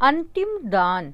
अंतिम दान।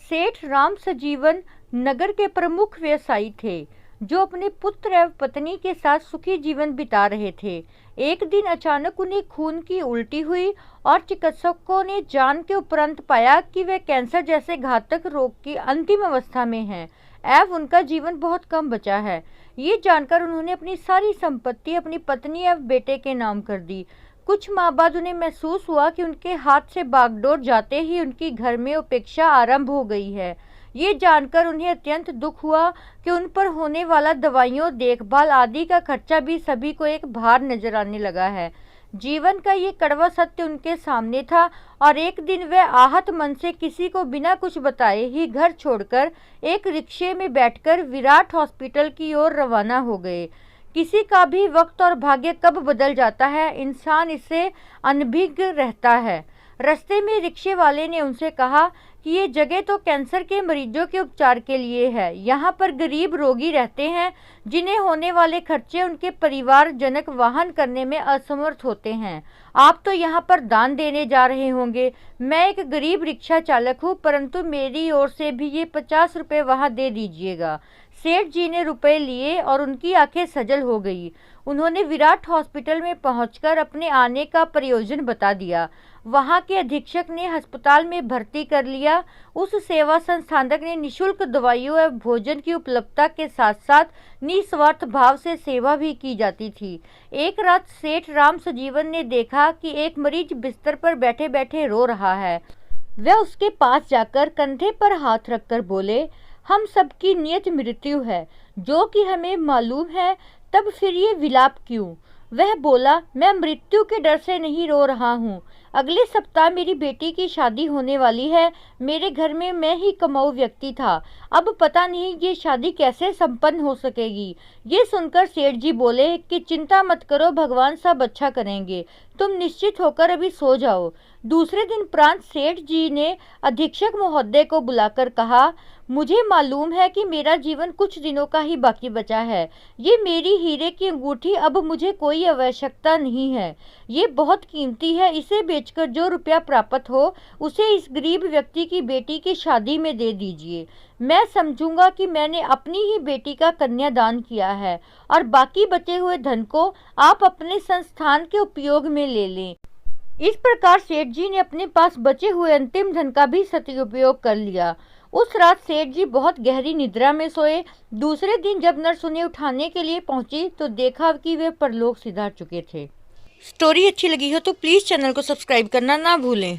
सेठ राम सजीवन नगर के प्रमुख व्यवसायी थे जो अपने पुत्र एवं पत्नी के साथ सुखी जीवन बिता रहे थे। एक दिन अचानक उन्हें खून की उल्टी हुई और चिकित्सकों ने जान के उपरांत पाया कि वे कैंसर जैसे घातक रोग की अंतिम अवस्था में हैं एवं उनका जीवन बहुत कम बचा है। ये जानकर उन्होंने अपनी सारी संपत्ति अपनी पत्नी एवं बेटे के नाम कर दी। कुछ माह बाद उन्हें महसूस हुआ कि उनके हाथ से बागडोर जाते ही उनकी घर में उपेक्षा आरंभ हो गई है। ये जानकर उन्हें अत्यंत दुख हुआ कि उन पर होने वाला दवाइयों, देखभाल आदि का खर्चा भी सभी को एक भार नजर आने लगा है। जीवन का ये कड़वा सत्य उनके सामने था और एक दिन वह आहत मन से किसी को बिना कुछ बताए ही घर छोड़कर एक रिक्शे में बैठकर विराट हॉस्पिटल की ओर रवाना हो गए। किसी का भी वक्त और भाग्य कब बदल जाता है, इंसान इससे अनभिज्ञ रहता है। रास्ते में रिक्शे वाले ने उनसे कहा कि ये जगह तो कैंसर के मरीजों के उपचार के लिए है। यहाँ पर गरीब रोगी रहते हैं जिन्हें होने वाले खर्चे उनके परिवारजनक वहन करने में असमर्थ होते हैं। आप तो यहाँ पर दान देने जा रहे होंगे। मैं एक गरीब रिक्शा चालक हूँ, परंतु मेरी ओर से भी ये 50 रुपये वहाँ दे दीजिएगा। सेठ जी ने रुपए लिए और उनकी आंखें सजल हो गई। उन्होंने विराट हॉस्पिटल में पहुंचकर अपने आने का प्रयोजन बता दिया। वहां के अधीक्षक ने अस्पताल में भर्ती कर लिया। उस सेवा संस्थानक ने निशुल्क दवाइयों एवं भोजन की उपलब्धता के साथ साथ निस्वार्थ भाव से सेवा भी की जाती थी। एक रात सेठ राम सजीवन ने देखा कि एक मरीज बिस्तर पर बैठे बैठे रो रहा है। वह उसके पास जाकर कंधे पर हाथ रखकर बोले, हम सबकी नियत मृत्यु है, जो कि हमें मालूम है, तब फिर ये विलाप क्यों? वह बोला, मैं मृत्यु के डर से नहीं रो रहा हूँ। अगले सप्ताह मेरी बेटी की शादी होने वाली है। मेरे घर में मैं ही कमाऊ व्यक्ति था। अब पता नहीं ये शादी कैसे संपन्न हो सकेगी। ये सुनकर सेठ जी बोले कि चिंता मत करो, भगवान सब अच्छा करेंगे, तुम निश्चित होकर अभी सो जाओ। दूसरे दिन प्रांत सेठ जी ने अधीक्षक महोदय को बुलाकर कहा, मुझे मालूम है कि मेरा जीवन कुछ दिनों का ही बाकी बचा है। ये मेरी हीरे की अंगूठी अब मुझे कोई आवश्यकता नहीं है। ये बहुत कीमती है। इसे बेचकर जो रुपया प्राप्त हो उसे इस गरीब व्यक्ति की बेटी की शादी में दे दीजिए। मैं समझूंगा कि मैंने अपनी ही बेटी का कन्यादान किया है और बाकी बचे हुए धन को आप अपने संस्थान के उपयोग में ले लें। इस प्रकार सेठ जी ने अपने पास बचे हुए अंतिम धन का भी सदुपयोग कर लिया। उस रात सेठ जी बहुत गहरी निद्रा में सोए। दूसरे दिन जब नर्स उन्हें उठाने के लिए पहुंची तो देखा कि वे परलोक सिधार चुके थे। स्टोरी अच्छी लगी हो तो प्लीज़ चैनल को सब्सक्राइब करना ना भूलें।